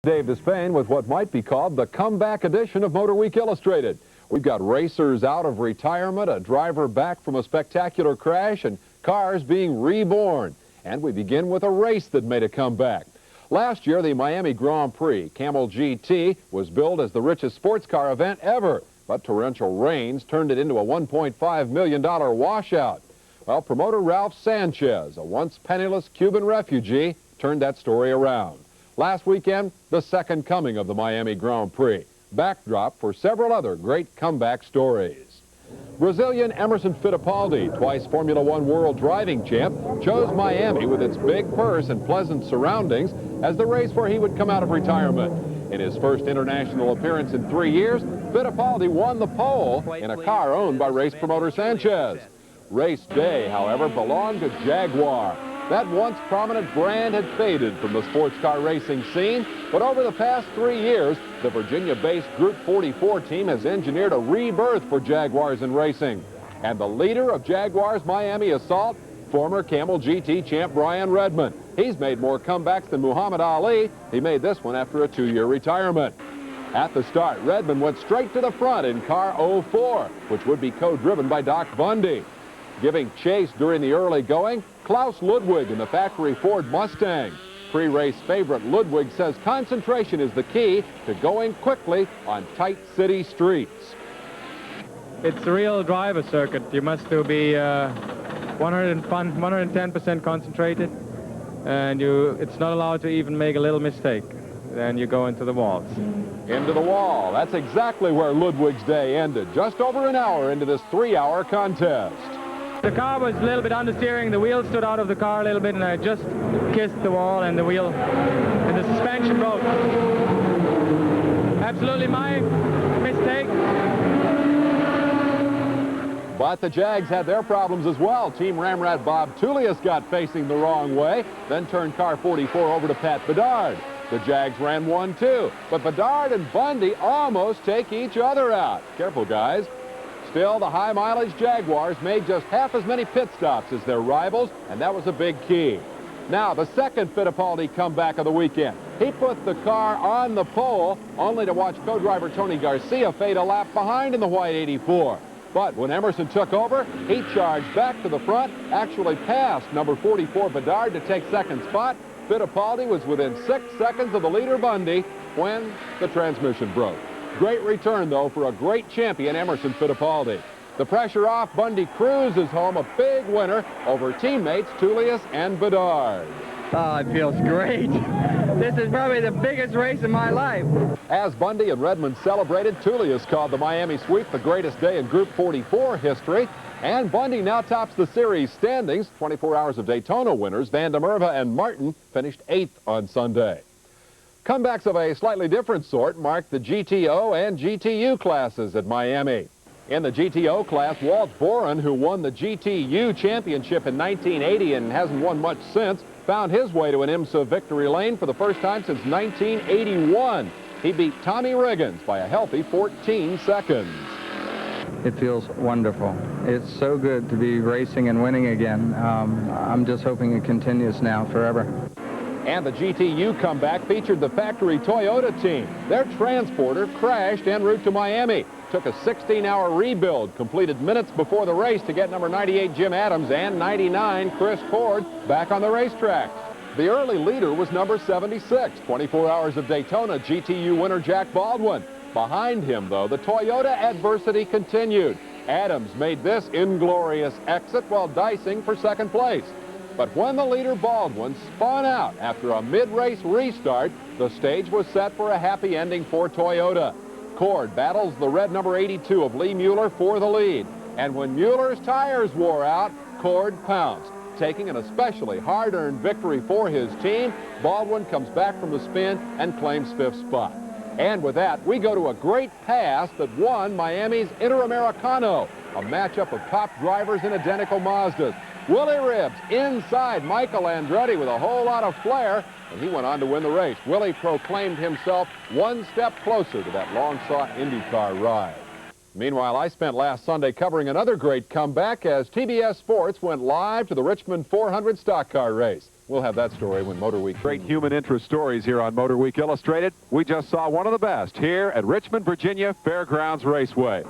Dave Despain with what might be called the comeback edition of MotorWeek Illustrated. We've got racers out of retirement, a driver back from a spectacular crash, and cars being reborn. And we begin with a race that made a comeback. Last year, the Miami Grand Prix Camel GT was billed as the richest sports car event ever, but torrential rains turned it into a $1.5 million washout. Well, promoter Ralph Sanchez, a once penniless Cuban refugee, turned that story around. Last weekend, the second coming of the Miami Grand Prix, backdrop for several other great comeback stories. Brazilian Emerson Fittipaldi, twice Formula One world driving champ, chose Miami with its big purse and pleasant surroundings as the race where he would come out of retirement. In his first international appearance in 3 years, Fittipaldi won the pole in a car owned by race promoter Sanchez. Race day, however, belonged to Jaguar. That once prominent brand had faded from the sports car racing scene, but over the past 3 years, the Virginia-based Group 44 team has engineered a rebirth for Jaguars in racing. And the leader of Jaguar's Miami assault, former Camel GT champ Brian Redman. He's made more comebacks than Muhammad Ali. He made this one after a 2-year retirement. At the start, Redman went straight to the front in car 04, which would be co-driven by Doc Bundy. Giving chase during the early going, Klaus Ludwig in the factory Ford Mustang. Pre-race favorite Ludwig says concentration is the key to going quickly on tight city streets. It's a real driver circuit. You must be 110% concentrated, and it's not allowed to even make a little mistake. Then you go into the walls. Into the wall. That's exactly where Ludwig's day ended, just over an hour into this 3-hour contest. The car was a little bit understeering. The wheel stood out of the car a little bit, and I just kissed the wall, and the wheel and the suspension broke. Absolutely my mistake. But the Jags had their problems as well. Team Ramrat Bob Tullius got facing the wrong way, then turned car 44 over to Pat Bedard. The Jags ran 1-2, but Bedard and Bundy almost take each other out. Careful, guys. Still, the high-mileage Jaguars made just half as many pit stops as their rivals, and that was a big key. Now, the second Fittipaldi comeback of the weekend. He put the car on the pole, only to watch co-driver Tony Garcia fade a lap behind in the white 84. But when Emerson took over, he charged back to the front, actually passed number 44 Bedard to take second spot. Fittipaldi was within 6 seconds of the leader Bundy when the transmission broke. Great return, though, for a great champion, Emerson Fittipaldi. The pressure off, Bundy cruises home a big winner over teammates Tullius and Bedard. Oh, it feels great. This is probably the biggest race of my life. As Bundy and Redmond celebrated, Tullius called the Miami sweep the greatest day in Group 44 history. And Bundy now tops the series standings. 24 Hours of Daytona winners Van der Merwe and Martin finished 8th on Sunday. Comebacks of a slightly different sort marked the GTO and GTU classes at Miami. In the GTO class, Walt Boren, who won the GTU championship in 1980 and hasn't won much since, found his way to an IMSA victory lane for the first time since 1981. He beat Tommy Riggins by a healthy 14 seconds. It feels wonderful. It's so good to be racing and winning again. I'm just hoping it continues now forever. And the GTU comeback featured the factory Toyota team. Their transporter crashed en route to Miami. Took a 16-hour rebuild, completed minutes before the race to get number 98 Jim Adams and 99 Chris Cord back on the racetrack. The early leader was number 76, 24 Hours of Daytona GTU winner Jack Baldwin. Behind him, though, the Toyota adversity continued. Adams made this inglorious exit while dicing for second place. But when the leader Baldwin spun out after a mid-race restart, the stage was set for a happy ending for Toyota. Cord battles the red number 82 of Lee Mueller for the lead. And when Mueller's tires wore out, Cord pounced. Taking an especially hard-earned victory for his team, Baldwin comes back from the spin and claims 5th spot. And with that, we go to a great pass that won Miami's Interamericano, a matchup of top drivers in identical Mazdas. Willie Ribbs inside Michael Andretti with a whole lot of flair, and he went on to win the race. Willie proclaimed himself one step closer to that long-sought IndyCar ride. Meanwhile, I spent last Sunday covering another great comeback as TBS Sports went live to the Richmond 400 stock car race. We'll have that story when Motor Week. Great human interest stories here on Motor Week Illustrated. We just saw one of the best here at Richmond, Virginia Fairgrounds Raceway.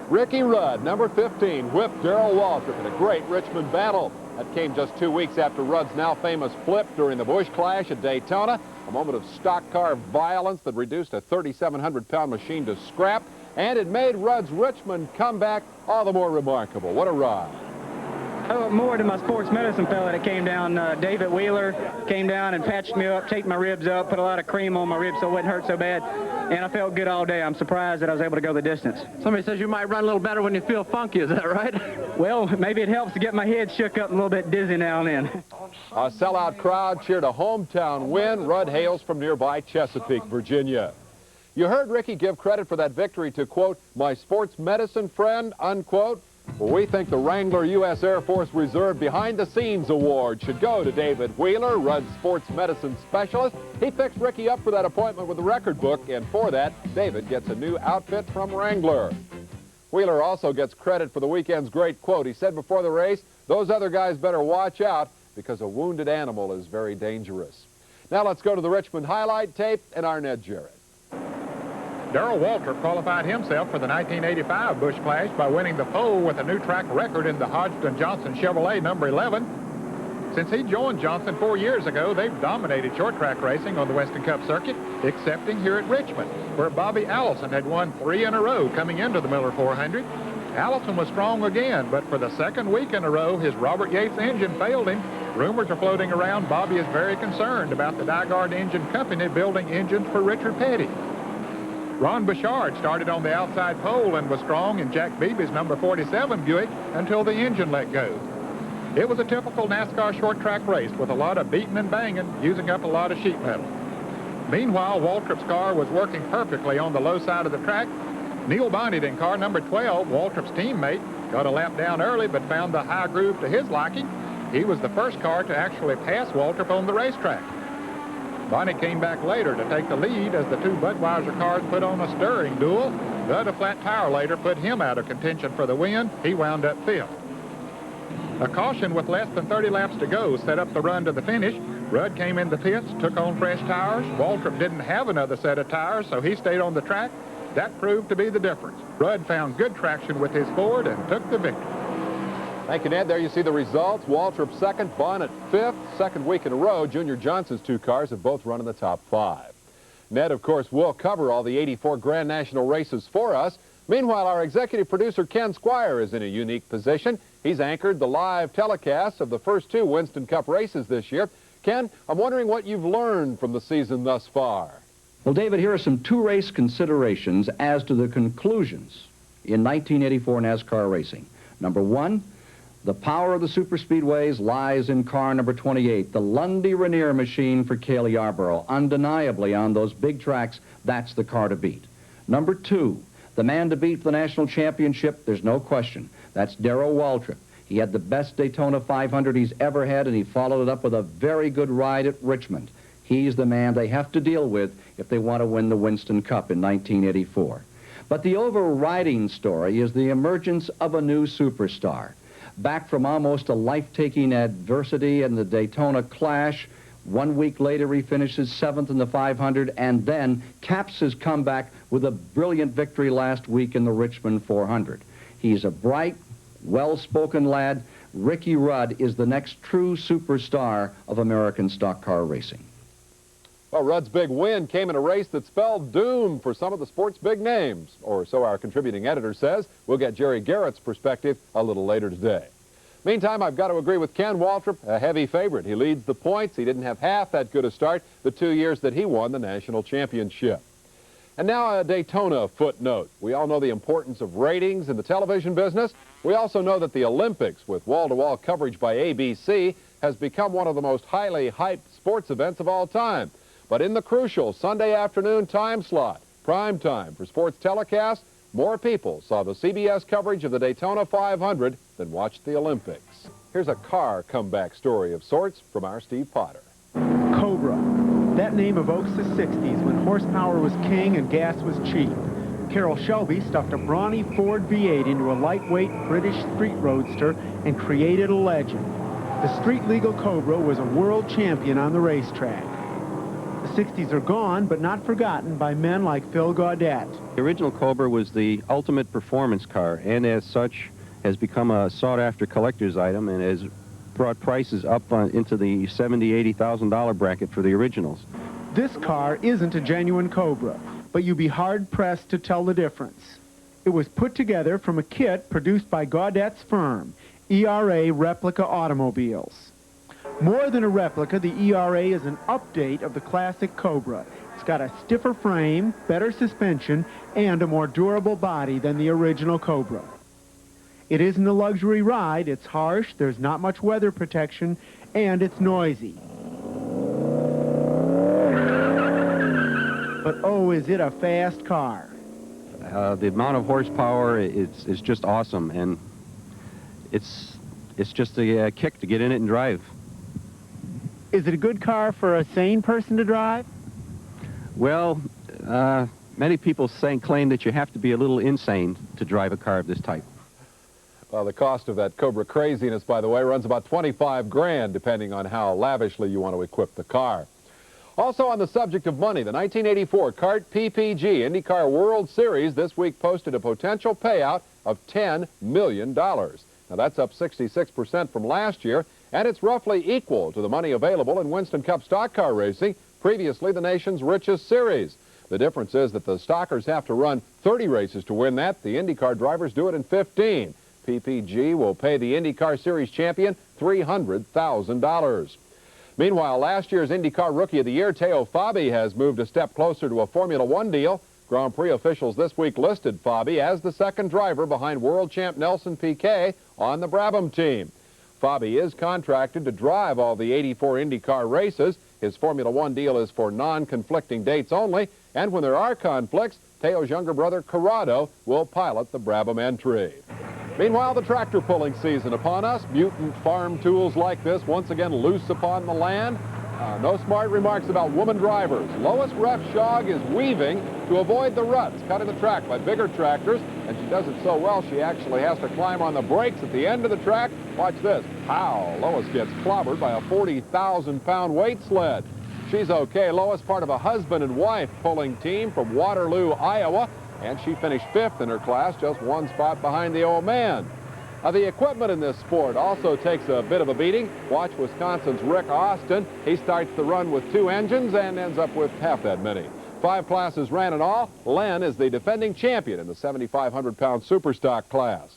Ricky Rudd, number 15, whipped Darrell Waltrip in a great Richmond battle. That came just 2 weeks after Rudd's now famous flip during the Busch Clash at Daytona, a moment of stock car violence that reduced a 3,700-pound machine to scrap, and it made Rudd's Richmond comeback all the more remarkable. What a ride. Oh, more to my sports medicine fella that came down, David Wheeler, came down and patched me up, taped my ribs up, put a lot of cream on my ribs so it wouldn't hurt so bad, and I felt good all day. I'm surprised that I was able to go the distance. Somebody says you might run a little better when you feel funky, is that right? Well, maybe it helps to get my head shook up a little bit dizzy now and then. A sellout crowd cheered a hometown win. Rudd hails from nearby Chesapeake, Virginia. You heard Ricky give credit for that victory to, quote, my sports medicine friend, unquote. Well, we think the Wrangler U.S. Air Force Reserve Behind the Scenes Award should go to David Wheeler, Rudd's sports medicine specialist. He fixed Ricky up for that appointment with the record book, and for that, David gets a new outfit from Wrangler. Wheeler also gets credit for the weekend's great quote. He said before the race, those other guys better watch out because a wounded animal is very dangerous. Now let's go to the Richmond highlight tape and Arnett Jarrett. Darrell Waltrip qualified himself for the 1985 Busch Clash by winning the pole with a new track record in the Hodgson Johnson Chevrolet number 11. Since he joined Johnson 4 years ago, they've dominated short track racing on the Winston Cup circuit, excepting here at Richmond, where Bobby Allison had won 3 in a row coming into the Miller 400. Allison was strong again, but for the second week in a row, his Robert Yates engine failed him. Rumors are floating around Bobby is very concerned about the Dygard Engine Company building engines for Richard Petty. Ron Bouchard started on the outside pole and was strong in Jack Beebe's number 47 Buick until the engine let go. It was a typical NASCAR short track race with a lot of beating and banging, using up a lot of sheet metal. Meanwhile, Waltrip's car was working perfectly on the low side of the track. Neil Bonnet in car number 12, Waltrip's teammate, got a lap down early but found the high groove to his liking. He was the first car to actually pass Waltrip on the racetrack. Bonnet came back later to take the lead as the two Budweiser cars put on a stirring duel, but a flat tire later put him out of contention for the win. He wound up 5th. A caution with less than 30 laps to go set up the run to the finish. Rudd came in the pits, took on fresh tires. Waltrip didn't have another set of tires, so he stayed on the track. That proved to be the difference. Rudd found good traction with his Ford and took the victory. Thank you, Ned. There you see the results. Waltrip second, Bonnet 5th. Second week in a row, Junior Johnson's 2 cars have both run in the top 5. Ned, of course, will cover all the 84 Grand National races for us. Meanwhile, our executive producer, Ken Squire, is in a unique position. He's anchored the live telecasts of the first 2 Winston Cup races this year. Ken, I'm wondering what you've learned from the season thus far. Well, David, here are some 2-race considerations as to the conclusions in 1984 NASCAR racing. Number 1, the power of the superspeedways lies in car number 28, the Lundy Rainier machine for Cale Yarborough. Undeniably, on those big tracks, that's the car to beat. Number 2, the man to beat for the national championship, there's no question. That's Darrell Waltrip. He had the best Daytona 500 he's ever had, and he followed it up with a very good ride at Richmond. He's the man they have to deal with if they want to win the Winston Cup in 1984. But the overriding story is the emergence of a new superstar. Back from almost a life-taking adversity in the Daytona Clash, 1 week later he finishes 7th in the 500 and then caps his comeback with a brilliant victory last week in the Richmond 400. He's a bright, well-spoken lad. Ricky Rudd is the next true superstar of American stock car racing. Well, Rudd's big win came in a race that spelled doom for some of the sport's big names, or so our contributing editor says. We'll get Jerry Garrett's perspective a little later today. Meantime, I've got to agree with Ken Waltrip, a heavy favorite. He leads the points. He didn't have half that good a start the 2 years that he won the national championship. And now a Daytona footnote. We all know the importance of ratings in the television business. We also know that the Olympics, with wall-to-wall coverage by ABC, has become one of the most highly hyped sports events of all time. But in the crucial Sunday afternoon time slot, prime time for sports telecasts, more people saw the CBS coverage of the Daytona 500 than watched the Olympics. Here's a car comeback story of sorts from our Steve Potter. Cobra. That name evokes the 60s when horsepower was king and gas was cheap. Carroll Shelby stuffed a brawny Ford V8 into a lightweight British street roadster and created a legend. The street-legal Cobra was a world champion on the racetrack. The 60s are gone, but not forgotten by men like Phil Gaudette. The original Cobra was the ultimate performance car, and as such has become a sought-after collector's item and has brought prices up into the $70,000, $80,000 bracket for the originals. This car isn't a genuine Cobra, but you'd be hard-pressed to tell the difference. It was put together from a kit produced by Gaudette's firm, ERA Replica Automobiles. More than a replica, the ERA is an update of the classic Cobra. It's got a stiffer frame, better suspension, and a more durable body than the original Cobra. It isn't a luxury ride, it's harsh, there's not much weather protection, and it's noisy. But oh, is it a fast car. The amount of horsepower is just awesome, and it's just a kick to get in it and drive. Is it a good car for a sane person to drive? Well, many people claim that you have to be a little insane to drive a car of this type. Well, the cost of that Cobra craziness, by the way, runs about 25 grand, depending on how lavishly you want to equip the car. Also on the subject of money, the 1984 CART PPG IndyCar World Series this week posted a potential payout of $10 million. Now, that's up 66% from last year, and it's roughly equal to the money available in Winston Cup stock car racing, previously the nation's richest series. The difference is that the stockers have to run 30 races to win that. The IndyCar drivers do it in 15. PPG will pay the IndyCar Series champion $300,000. Meanwhile, last year's IndyCar Rookie of the Year, Teo Fabi, has moved a step closer to a Formula One deal. Grand Prix officials this week listed Fabi as the second driver behind world champ Nelson Piquet on the Brabham team. Fabi is contracted to drive all the 84 IndyCar races. His Formula One deal is for non-conflicting dates only, and when there are conflicts, Teo's younger brother Corrado will pilot the Brabham entry. Meanwhile, the tractor pulling season upon us. Mutant farm tools like this once again loose upon the land. No smart remarks about woman drivers. Lois Refshog is weaving to avoid the ruts cut in the track by bigger tractors, and she does it so well she actually has to climb on the brakes at the end of the track. Watch this. Pow! Lois gets clobbered by a 40,000-pound weight sled. She's okay. Lois, part of a husband and wife pulling team from Waterloo, Iowa, and she finished 5th in her class, just one spot behind the old man. The equipment in this sport also takes a bit of a beating. Watch Wisconsin's Rick Austin. He starts the run with 2 engines and ends up with half that many. 5 classes ran in all. Len is the defending champion in the 7,500-pound Superstock class.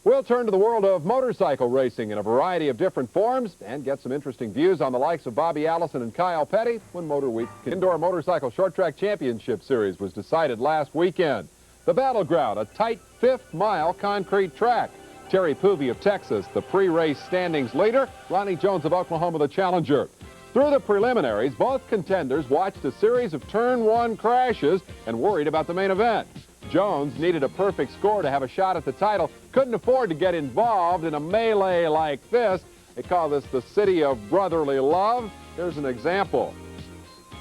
We'll turn to the world of motorcycle racing in a variety of different forms and get some interesting views on the likes of Bobby Allison and Kyle Petty when MotorWeek Indoor Motorcycle Short Track Championship Series was decided last weekend. The Battleground, a tight 5th-mile concrete track. Terry Poovey of Texas, the pre-race standings leader. Ronnie Jones of Oklahoma, the challenger. Through the preliminaries, both contenders watched a series of turn 1 crashes and worried about the main event. Jones needed a perfect score to have a shot at the title, couldn't afford to get involved in a melee like this. They call this the city of brotherly love. Here's an example.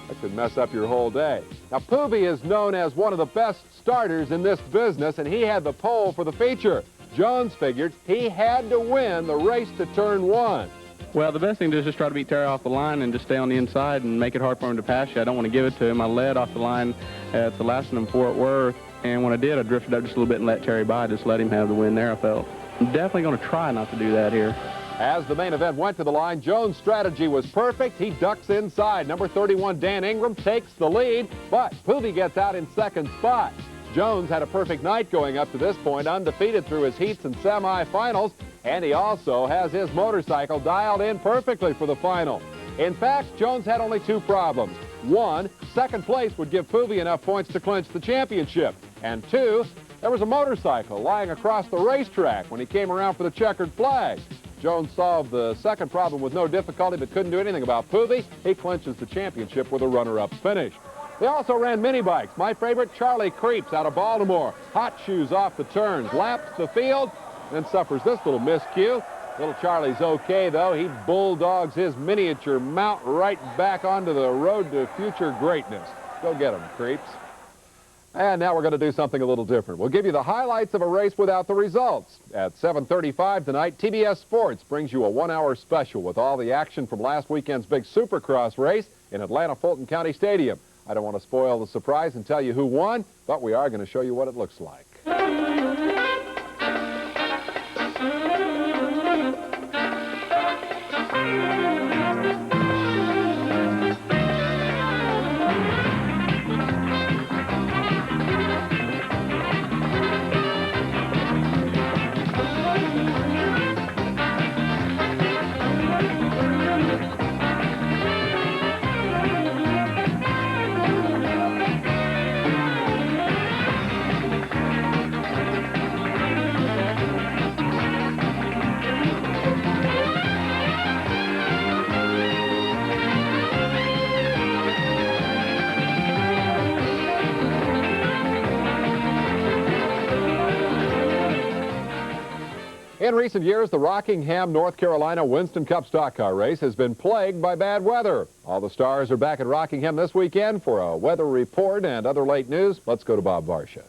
That could mess up your whole day. Now, Poovey is known as one of the best starters in this business, and he had the pole for the feature. Jones figured he had to win the race to turn 1. Well, the best thing to do is just try to beat Terry off the line and just stay on the inside and make it hard for him to pass you. I don't want to give it to him. I led off the line at the last one in Fort Worth, and when I did, I drifted up just a little bit and let Terry by, just let him have the win there, I felt. I'm definitely going to try not to do that here. As the main event went to the line, Jones' strategy was perfect. He ducks inside. Number 31, Dan Ingram, takes the lead, but Poovey gets out in 2nd spot. Jones had a perfect night going up to this point, undefeated through his heats and semifinals, and he also has his motorcycle dialed in perfectly for the final. In fact, Jones had only 2 problems. 1, 2nd place would give Poovey enough points to clinch the championship. And 2, there was a motorcycle lying across the racetrack when he came around for the checkered flag. Jones solved the 2nd problem with no difficulty, but couldn't do anything about Poovey. He clinches the championship with a runner-up finish. They also ran mini bikes. My favorite, Charlie Creeps out of Baltimore. Hot shoes off the turns, laps the field, then suffers this little miscue. Little Charlie's okay, though. He bulldogs his miniature mount right back onto the road to future greatness. Go get him, Creeps. And now we're going to do something a little different. We'll give you the highlights of a race without the results. At 7:35 tonight, TBS Sports brings you a 1-hour special with all the action from last weekend's big Supercross race in Atlanta Fulton County Stadium. I don't want to spoil the surprise and tell you who won, but we are going to show you what it looks like. In recent years, the Rockingham, North Carolina Winston Cup Stock Car race has been plagued by bad weather. All the stars are back at Rockingham this weekend for a weather report and other late news. Let's go to Bob Varsha.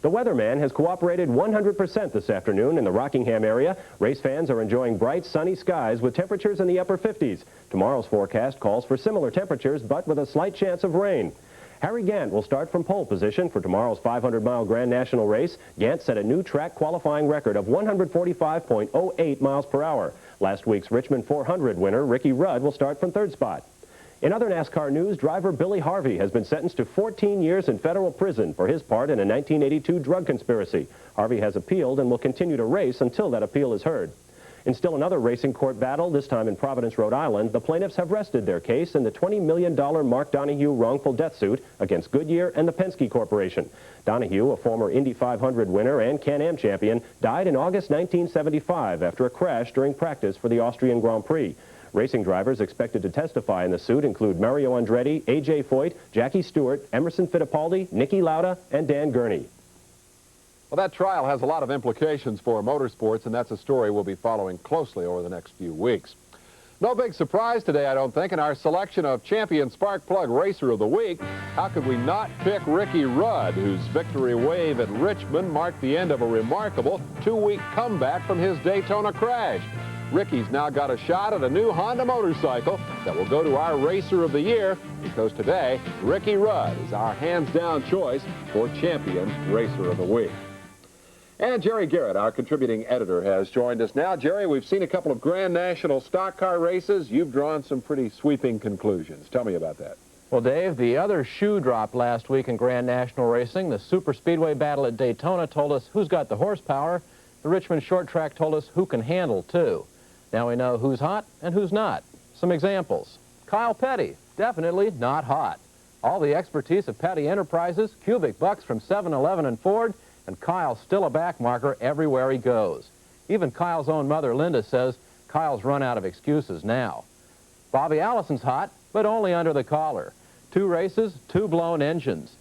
The weatherman has cooperated 100% this afternoon in the Rockingham area. Race fans are enjoying bright, sunny skies with temperatures in the upper 50s. Tomorrow's forecast calls for similar temperatures, but with a slight chance of rain. Harry Gant will start from pole position for tomorrow's 500-mile Grand National race. Gant set a new track qualifying record of 145.08 miles per hour. Last week's Richmond 400 winner, Ricky Rudd, will start from third spot. In other NASCAR news, driver Billy Harvey has been sentenced to 14 years in federal prison for his part in a 1982 drug conspiracy. Harvey has appealed and will continue to race until that appeal is heard. In still another racing court battle, this time in Providence, Rhode Island, the plaintiffs have rested their case in the $20 million Mark Donahue wrongful death suit against Goodyear and the Penske Corporation. Donahue, a former Indy 500 winner and Can-Am champion, died in August 1975 after a crash during practice for the Austrian Grand Prix. Racing drivers expected to testify in the suit include Mario Andretti, A.J. Foyt, Jackie Stewart, Emerson Fittipaldi, Niki Lauda, and Dan Gurney. Well, that trial has a lot of implications for motorsports, and that's a story we'll be following closely over the next few weeks. No big surprise today, I don't think, in our selection of Champion Spark Plug Racer of the Week. How could we not pick Ricky Rudd, whose victory wave at Richmond marked the end of a remarkable 2-week comeback from his Daytona crash? Ricky's now got a shot at a new Honda motorcycle that will go to our Racer of the Year, because today, Ricky Rudd is our hands-down choice for Champion Racer of the Week. And Jerry Garrett, our contributing editor, has joined us now. Jerry, we've seen a couple of Grand National stock car races. You've drawn some pretty sweeping conclusions. Tell me about that. Well, Dave, the other shoe drop last week in Grand National racing. The Super Speedway battle at Daytona told us who's got the horsepower. The Richmond short track told us who can handle, too. Now we know who's hot and who's not. Some examples. Kyle Petty, definitely not hot. All the expertise of Petty Enterprises, cubic bucks from 7-Eleven and Ford, and Kyle's still a back marker everywhere he goes. Even Kyle's own mother, Linda, says Kyle's run out of excuses now. Bobby Allison's hot, but only under the collar. 2 races, 2 blown engines.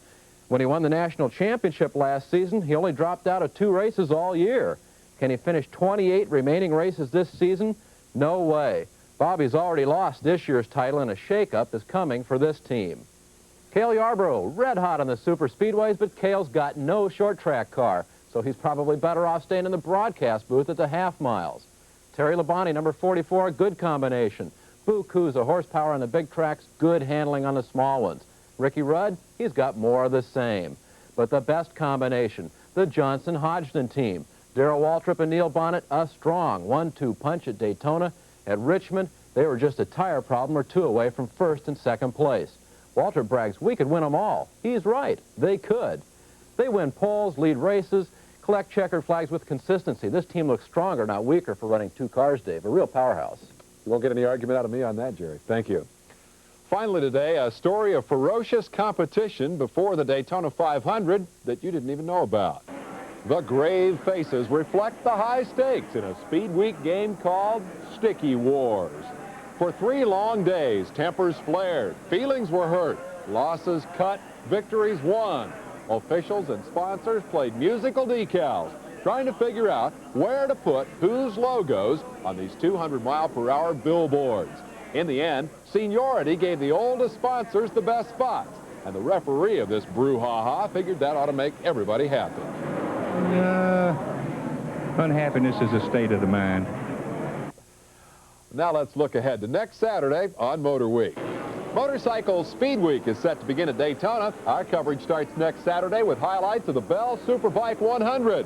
When he won the national championship last season, he only dropped out of 2 races all year. Can he finish 28 remaining races this season? No way. Bobby's already lost this year's title, and a shakeup is coming for this team. Cale Yarborough, red hot on the super speedways, but Cale's got no short track car, so he's probably better off staying in the broadcast booth at the half miles. Terry Labonte, number 44, good combination. Buku's a horsepower on the big tracks, good handling on the small ones. Ricky Rudd, he's got more of the same. But the best combination, the Johnson-Hodgson team. Darrell Waltrip and Neil Bonnet, a strong 1-2 punch at Daytona. At Richmond, they were just a tire problem or 2 away from first and second place. Waltrip brags, we could win them all. He's right. They could. They win poles, lead races, collect checkered flags with consistency. This team looks stronger, not weaker, for running 2 cars, Dave. A real powerhouse. You won't get any argument out of me on that, Jerry. Thank you. Finally today, a story of ferocious competition before the Daytona 500 that you didn't even know about. The grave faces reflect the high stakes in a Speed Week game called Sticky Wars. For 3 long days, tempers flared, feelings were hurt, losses cut, victories won. Officials and sponsors played musical decals, trying to figure out where to put whose logos on these 200-mile-per-hour billboards. In the end, seniority gave the oldest sponsors the best spots, And the referee of this brouhaha figured that ought to make everybody happy. Unhappiness is a state of the mind. Now let's look ahead to next Saturday on Motor Week. Motorcycle Speed Week is set to begin at Daytona. Our coverage starts next Saturday with highlights of the Bell Superbike 100.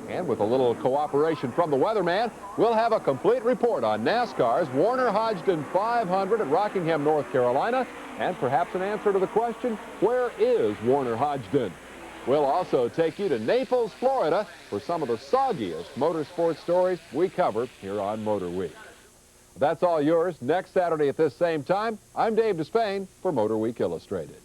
And with a little cooperation from the weatherman, we'll have a complete report on NASCAR's Warner Hodgdon 500 at Rockingham, North Carolina, and perhaps an answer to the question, where is Warner Hodgdon? We'll also take you to Naples, Florida for some of the soggiest motorsports stories we cover here on Motor Week. That's all yours next Saturday at this same time. I'm Dave Despain for MotorWeek Illustrated.